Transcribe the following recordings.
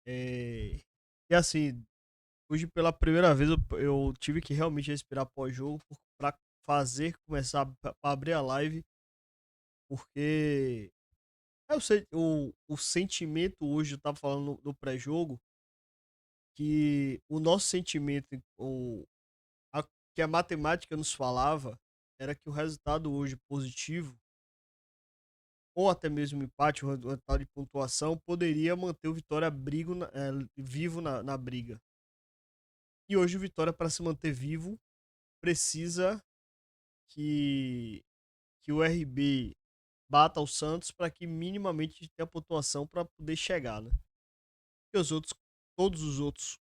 É, e assim, hoje pela primeira vez eu tive que realmente respirar pós-jogo para fazer começar para abrir a live, porque eu sei, o sentimento hoje, eu tava falando no pré-jogo, que o nosso sentimento, a, que a matemática nos falava, era que o resultado hoje positivo, ou até mesmo empate, o resultado de pontuação, poderia manter o Vitória vivo na briga. E hoje o Vitória, para se manter vivo, precisa que, que o RB bata o Santos para que minimamente tenha pontuação para poder chegar, né? E todos os outros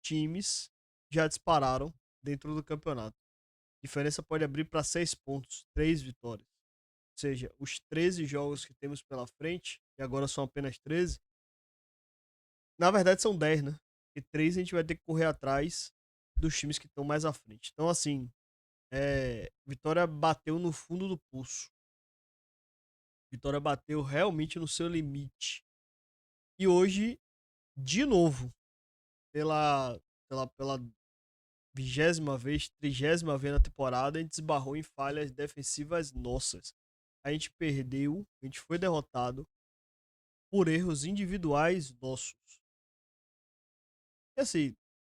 times já dispararam dentro do campeonato. A diferença pode abrir para 6 pontos, 3 vitórias. Ou seja, os 13 jogos que temos pela frente, e agora são apenas 13, na verdade são 10, né? E 3 a gente vai ter que correr atrás dos times que estão mais à frente. Então, assim, Vitória bateu no fundo do poço. Vitória bateu realmente no seu limite. E hoje, de novo, pela 20ª vez, 30ª vez na temporada, a gente esbarrou em falhas defensivas nossas. A gente perdeu, a gente foi derrotado por erros individuais nossos. E assim,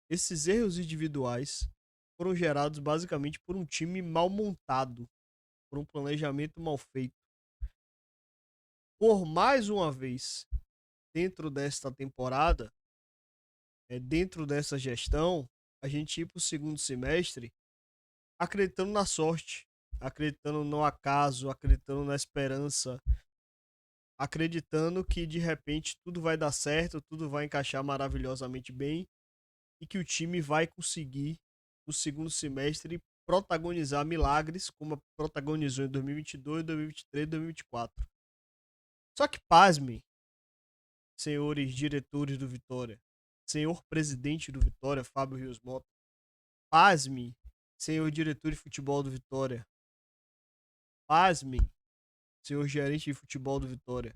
esses erros individuais foram gerados basicamente por um time mal montado, por um planejamento mal feito. Por mais uma vez, dentro desta temporada, dentro dessa gestão, a gente ir para o segundo semestre acreditando na sorte, acreditando no acaso, acreditando na esperança, acreditando que de repente tudo vai dar certo, tudo vai encaixar maravilhosamente bem e que o time vai conseguir, no segundo semestre, protagonizar milagres, como protagonizou em 2022, 2023 e 2024. Só que, pasmem, senhores diretores do Vitória, senhor presidente do Vitória, Fábio Rios Mota, pasme, senhor diretor de futebol do Vitória, pasmem, senhor gerente de futebol do Vitória.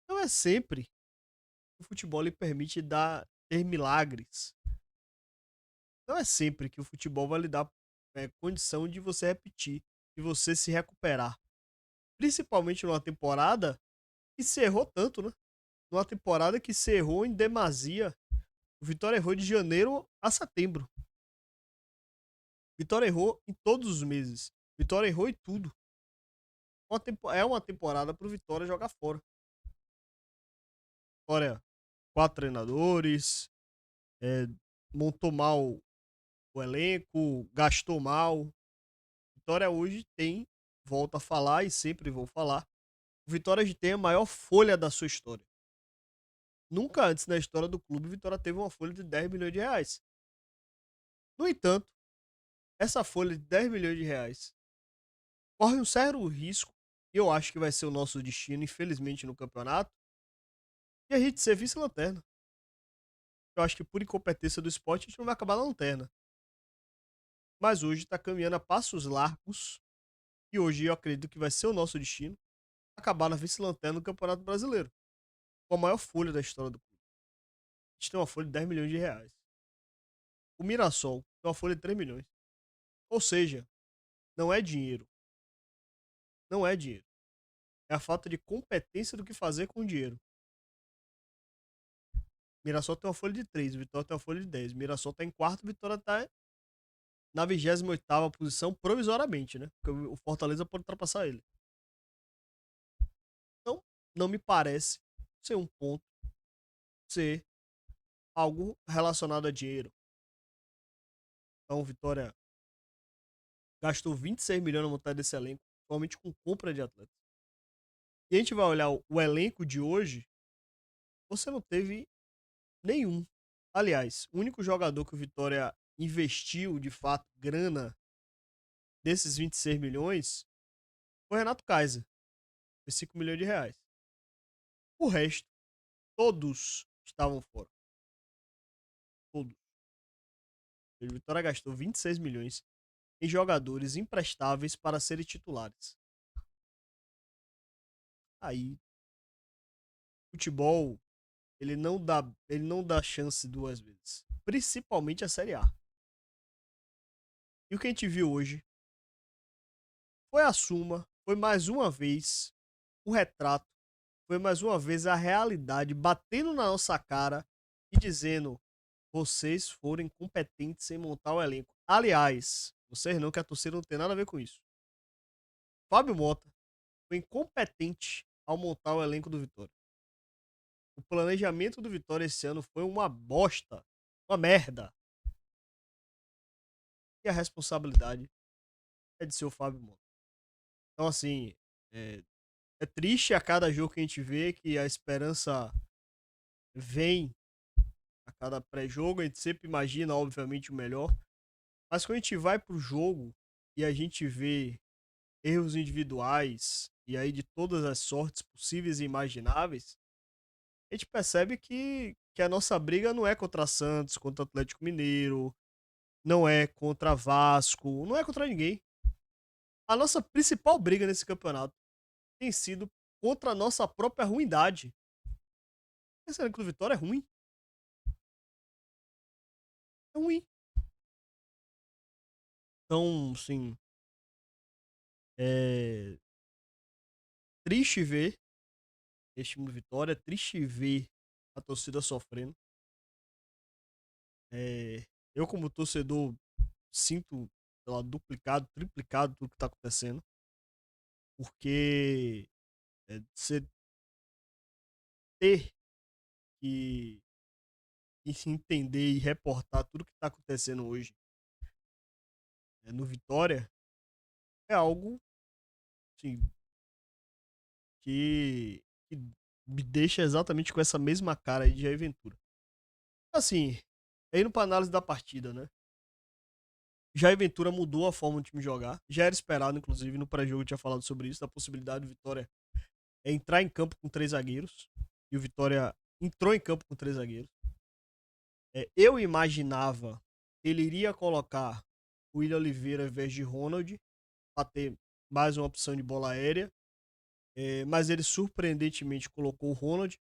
Não é sempre que o futebol lhe permite ter milagres. Não é sempre que o futebol vai lhe dar condição de você repetir, de você se recuperar. Principalmente numa temporada que se errou tanto, né? Numa temporada que se errou em demasia. O Vitória errou de janeiro a setembro. Vitória errou em todos os meses. Vitória errou em tudo. É uma temporada pro Vitória jogar fora. Vitória, 4 treinadores, é, montou mal o elenco, gastou mal. Vitória hoje tem, volto a falar e sempre vou falar, o Vitória hoje tem a maior folha da sua história. Nunca antes na história do clube, Vitória teve uma folha de 10 milhões de reais. No entanto, essa folha de 10 milhões de reais corre um sério risco, e eu acho que vai ser o nosso destino, infelizmente, no campeonato, e a gente ser vice-lanterna. Eu acho que por incompetência do esporte, a gente não vai acabar na lanterna. Mas hoje está caminhando a passos largos, e hoje eu acredito que vai ser o nosso destino, acabar na vice-lanterna no Campeonato Brasileiro, com a maior folha da história do clube. A gente tem uma folha de 10 milhões de reais. O Mirassol tem uma folha de 3 milhões. Ou seja, não é dinheiro. Não é dinheiro. É a falta de competência do que fazer com o dinheiro. Mirassol tem uma folha de 3, Vitória tem uma folha de 10. Mirassol está em quarto, Vitória está na 28ª posição provisoriamente, né? Porque o Fortaleza pode ultrapassar ele. Então, não me parece ser um ponto, ser algo relacionado a dinheiro. Então, Vitória gastou 26 milhões na montagem desse elenco, somente com compra de atletas. E a gente vai olhar o elenco de hoje, você não teve nenhum. Aliás, o único jogador que o Vitória investiu, de fato, grana desses 26 milhões foi Renato Kaiser. Foi 5 milhões de reais. O resto, todos estavam fora. Todos. O Vitória gastou 26 milhões em jogadores imprestáveis para serem titulares. Aí, futebol, ele não dá chance duas vezes. Principalmente a Série A. E o que a gente viu hoje foi a suma, foi mais uma vez o retrato, foi mais uma vez a realidade batendo na nossa cara e dizendo: vocês foram incompetentes em montar o elenco. Aliás, vocês não, que a torcida não tem nada a ver com isso. Fábio Mota foi incompetente ao montar o elenco do Vitória. O planejamento do Vitória esse ano foi uma bosta, uma merda. E a responsabilidade é de seu Fábio Mota. Então, assim, é, é triste a cada jogo que a gente vê que a esperança vem a cada pré-jogo. A gente sempre imagina, obviamente, o melhor. Mas quando a gente vai pro jogo e a gente vê erros individuais e aí de todas as sortes possíveis e imagináveis, a gente percebe que a nossa briga não é contra Santos, contra Atlético Mineiro, não é contra Vasco, não é contra ninguém. A nossa principal briga nesse campeonato tem sido contra a nossa própria ruindade. Esse elenco do Vitória é ruim. É ruim. Então, assim, é triste ver esse time do Vitória, é triste ver a torcida sofrendo. Eu, como torcedor, sinto, sei lá, duplicado, triplicado tudo que tá acontecendo. Porque você ter que, que se entender e reportar tudo que tá acontecendo hoje no Vitória é algo, assim, que me deixa exatamente com essa mesma cara aí de Jair Ventura. Assim, indo pra análise da partida, né? Jair Ventura mudou a forma do time jogar. Já era esperado, inclusive, no pré-jogo eu tinha falado sobre isso, da possibilidade do Vitória entrar em campo com três zagueiros. E o Vitória entrou em campo com três zagueiros. Eu imaginava que ele iria colocar o William Oliveira ao invés de Ronald, para ter mais uma opção de bola aérea. Mas ele surpreendentemente colocou o Ronald.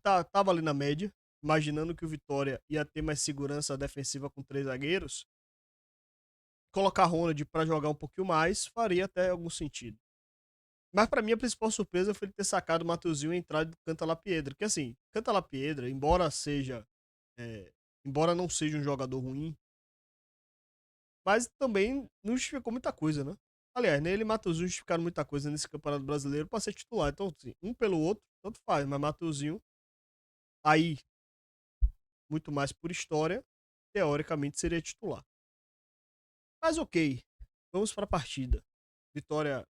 Tava ali na média, imaginando que o Vitória ia ter mais segurança defensiva com três zagueiros. Colocar Ronald para jogar um pouquinho mais faria até algum sentido. Mas para mim a principal surpresa foi ele ter sacado o Mateuzinho e entrado do Canta Lapiedra. Que assim, Canta Lapiedra, é, embora não seja um jogador ruim, mas também não justificou muita coisa, né? Aliás, nem ele e Mateuzinho justificaram muita coisa nesse Campeonato Brasileiro para ser titular. Então, assim, um pelo outro, tanto faz. Mas Mateuzinho, aí, muito mais por história, teoricamente seria titular. Mas ok, vamos para a partida. Vitória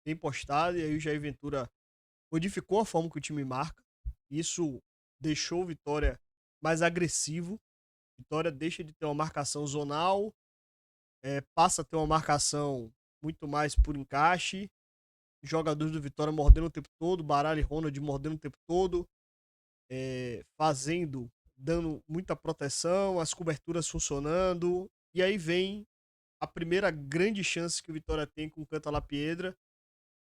bem postada, e aí o Jair Ventura modificou a forma que o time marca. Isso deixou o Vitória mais agressivo. Vitória deixa de ter uma marcação zonal, passa a ter uma marcação muito mais por encaixe. Jogadores do Vitória mordendo o tempo todo, Baralho e Ronald mordendo o tempo todo, dando muita proteção, as coberturas funcionando. E aí vem a primeira grande chance que o Vitória tem com o Canta La Piedra.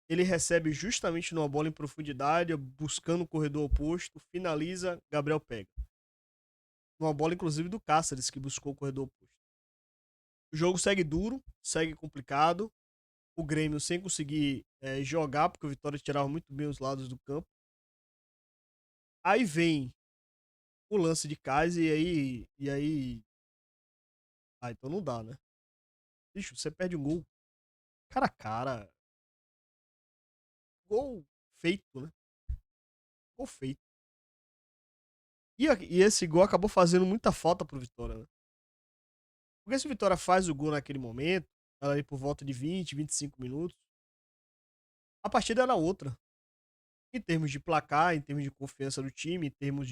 Ele recebe justamente numa bola em profundidade, buscando o corredor oposto, finaliza, Gabriel pega. Uma bola, inclusive, do Cáceres, que buscou o corredor oposto. O jogo segue duro, segue complicado. O Grêmio sem conseguir jogar, porque o Vitória tirava muito bem os lados do campo. Aí vem o lance de Kaiser e aí. Ah, então não dá, né? Bicho, você perde um gol cara a cara. Gol feito, né? Gol feito. E esse gol acabou fazendo muita falta pro Vitória, né? Porque se o Vitória faz o gol naquele momento, ali por volta de 20, 25 minutos, a partida era outra. Em termos de placar, em termos de confiança do time, em termos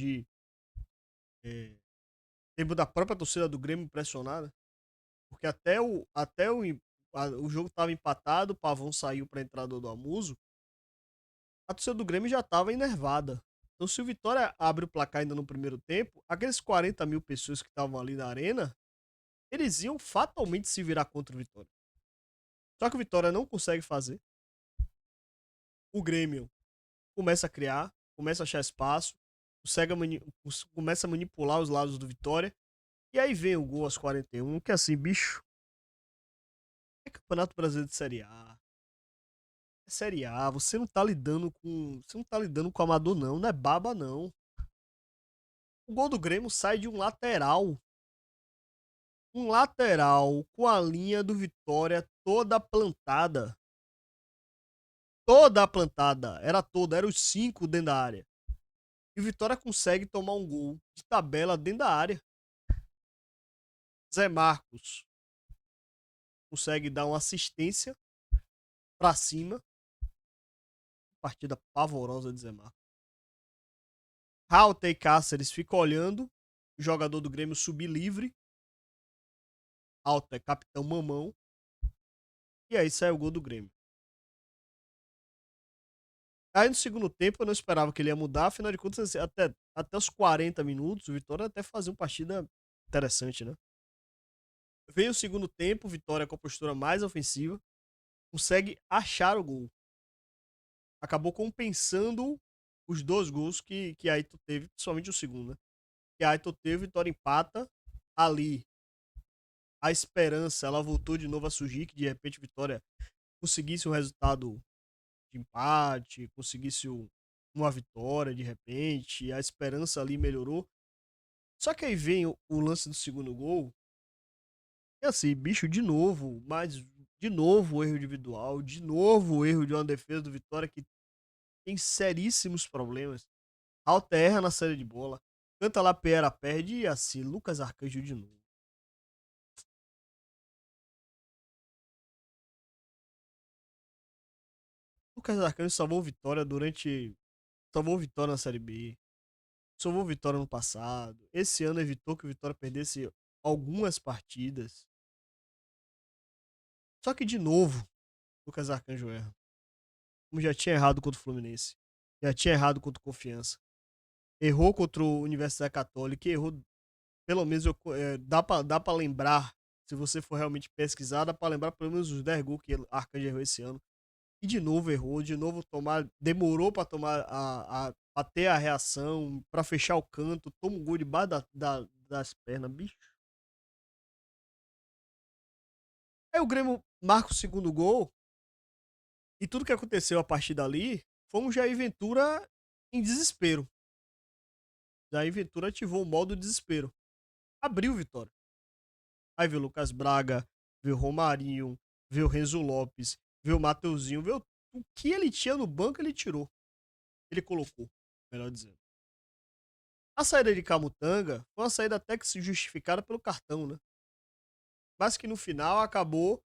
da própria torcida do Grêmio pressionada. Porque o jogo estava empatado, o Pavão saiu para a entrada do Amuso, a torcida do Grêmio já estava enervada. Então, se o Vitória abre o placar ainda no primeiro tempo, aqueles 40 mil pessoas que estavam ali na arena, eles iam fatalmente se virar contra o Vitória. Só que o Vitória não consegue fazer. O Grêmio começa a criar, começa a achar espaço. começa a manipular os lados do Vitória. E aí vem o gol aos 41, que assim, bicho, é Campeonato Brasileiro de Série A. É Série A, você não tá lidando com. Você não tá lidando com amador, não. Não é baba, não. O gol do Grêmio sai de um lateral. Um lateral com a linha do Vitória toda plantada. Toda plantada. Era toda, eram os 5 dentro da área. E o Vitória consegue tomar um gol de tabela dentro da área. Zé Marcos consegue dar uma assistência pra cima. Partida pavorosa de Zé Marcos. Rauter e Cáceres ficam olhando. O jogador do Grêmio subir livre. Rauter, capitão mamão. E aí sai o gol do Grêmio. Aí no segundo tempo eu não esperava que ele ia mudar. Afinal de contas, até os 40 minutos, o Vitória até fazia uma partida interessante, né? Veio o segundo tempo, Vitória com a postura mais ofensiva. Consegue achar o gol. Acabou compensando os 2 gols que a Aito teve, principalmente o segundo, né? Que a Aito teve, Vitória empata. Ali, a esperança, ela voltou de novo a surgir, que de repente a Vitória conseguisse um resultado de empate, conseguisse uma vitória de repente, a esperança ali melhorou. Só que aí vem o lance do segundo gol, e assim, bicho, de novo, mas de novo o erro individual, de novo o erro de uma defesa do Vitória que tem seríssimos problemas. Alta erra na saída de bola, Canta lá, Pera perde e assim, Lucas Arcanjo de novo. Lucas Arcanjo salvou Vitória durante. Salvou Vitória na Série B. Salvou Vitória no passado. Esse ano evitou que o Vitória perdesse algumas partidas. Só que, de novo, Lucas Arcanjo erra. Como já tinha errado contra o Fluminense. Já tinha errado contra o Confiança. Errou contra o Universidade Católica. Errou, pelo menos, dá pra lembrar. Se você for realmente pesquisar, dá pra lembrar pelo menos os 10 gols que Arcanjo errou esse ano. E de novo errou, de novo demorou para tomar pra ter a reação, para fechar o canto, toma um gol debaixo das pernas, bicho. Aí o Grêmio marca o segundo gol e tudo que aconteceu a partir dali foi um Jair Ventura em desespero. Jair Ventura ativou o modo desespero. Abriu Vitória. Aí veio o Lucas Braga, veio o Romarinho, veio o Renzo Lopes, veio o Mateuzinho, veio o que ele tinha no banco, ele tirou. Ele colocou, melhor dizendo. A saída de Camutanga foi uma saída até que se justificada pelo cartão, né? Mas que no final acabou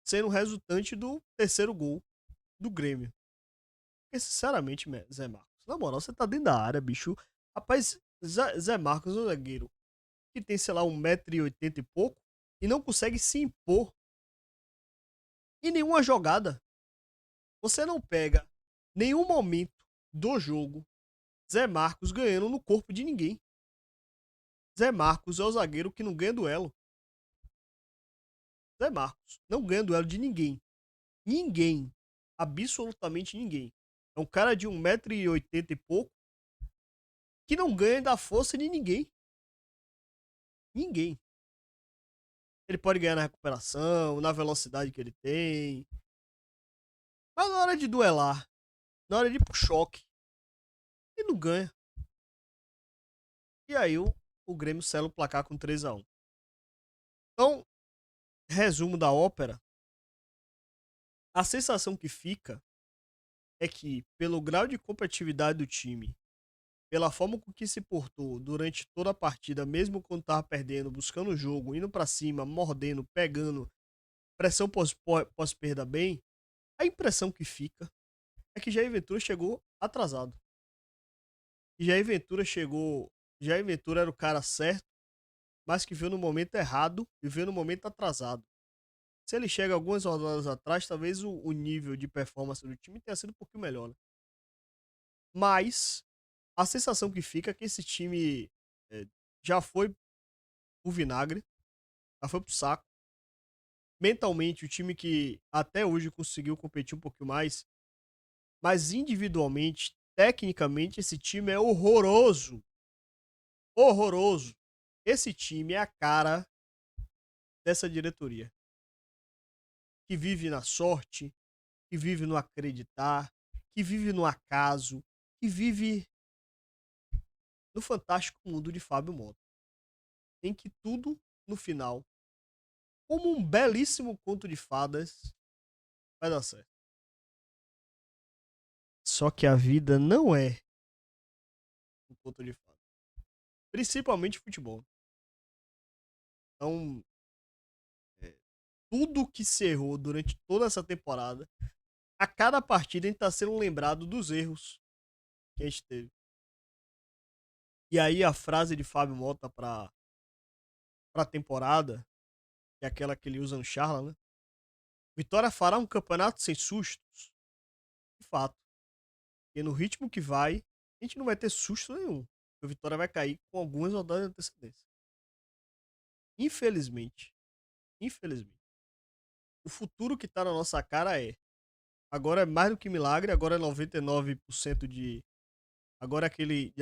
sendo resultante do terceiro gol do Grêmio. Porque, sinceramente, Zé Marcos, na moral, você tá dentro da área, bicho. Rapaz, Zé Marcos é um zagueiro que tem, sei lá, 1,80 m e pouco e não consegue se impor em nenhuma jogada. Você não pega nenhum momento do jogo Zé Marcos ganhando no corpo de ninguém. Zé Marcos é o zagueiro que não ganha duelo. Zé Marcos não ganha duelo de ninguém. Ninguém. Absolutamente ninguém. É um cara de 1,80 m e pouco que não ganha da força de ninguém. Ninguém. Ele pode ganhar na recuperação, na velocidade que ele tem. Mas na hora de duelar, na hora de ir pro choque, ele não ganha. E aí o Grêmio sela o placar com 3-1. Então, resumo da ópera. A sensação que fica é que, pelo grau de competitividade do time, pela forma com que se portou durante toda a partida, mesmo quando tava perdendo, buscando o jogo, indo para cima, mordendo, pegando, pressão pós-perda bem, a impressão que fica é que Jair Ventura chegou atrasado. E Jair Ventura era o cara certo, mas que veio no momento errado e veio no momento atrasado. Se ele chega algumas rodadas atrás, talvez o nível de performance do time tenha sido um pouquinho melhor, né? Mas a sensação que fica é que esse time já foi o vinagre, já foi pro saco. Mentalmente, o time que até hoje conseguiu competir um pouquinho mais, mas individualmente Tecnicamente, esse time é horroroso. Horroroso. Esse time é a cara dessa diretoria. Que vive na sorte, que vive no acreditar, que vive no acaso, que vive no fantástico mundo de Fábio Mota. Em que tudo, no final, como um belíssimo conto de fadas, vai dar certo. Só que a vida não é um conto de fadas. Principalmente futebol. Então, é, tudo que se errou durante toda essa temporada, a cada partida a gente tá sendo lembrado dos erros que a gente teve. E aí a frase de Fábio Mota pra temporada, que é aquela que ele usa no Charla, né? Vitória fará um campeonato sem sustos. De fato. Porque no ritmo que vai, a gente não vai ter susto nenhum. O Vitória vai cair com algumas rodadas de antecedência. Infelizmente. Infelizmente. O futuro que tá na nossa cara é. Agora é mais do que milagre, agora é 99% de. Agora é aquele.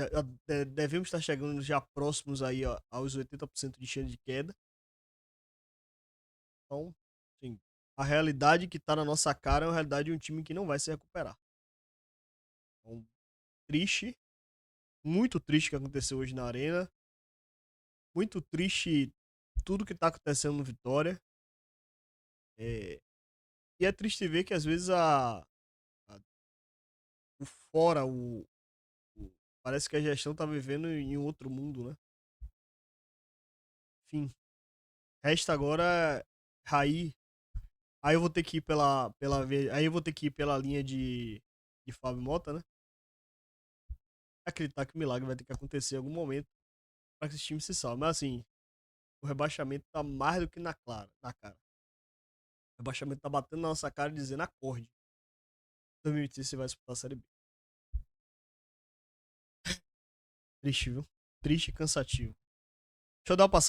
Devemos estar chegando já próximos aí aos 80% de chance de queda. Então, sim. A realidade que tá na nossa cara é a realidade de um time que não vai se recuperar. Então, triste. Muito triste o que aconteceu hoje na Arena. Muito triste tudo que tá acontecendo no Vitória. É, e é triste ver que às vezes o fora, parece que a gestão tá vivendo em um outro mundo, né? Enfim, resta agora Raí. Aí eu vou ter que ir aí eu vou ter que ir pela linha de Fábio Mota, né? Acreditar que o milagre vai ter que acontecer em algum momento para que esse time se salve. Mas assim, o rebaixamento tá mais do que na cara. O rebaixamento tá batendo na nossa cara e dizendo acorde. 2026 você vai disputar a Série B. Triste, viu? Triste e cansativo. Deixa eu dar uma passada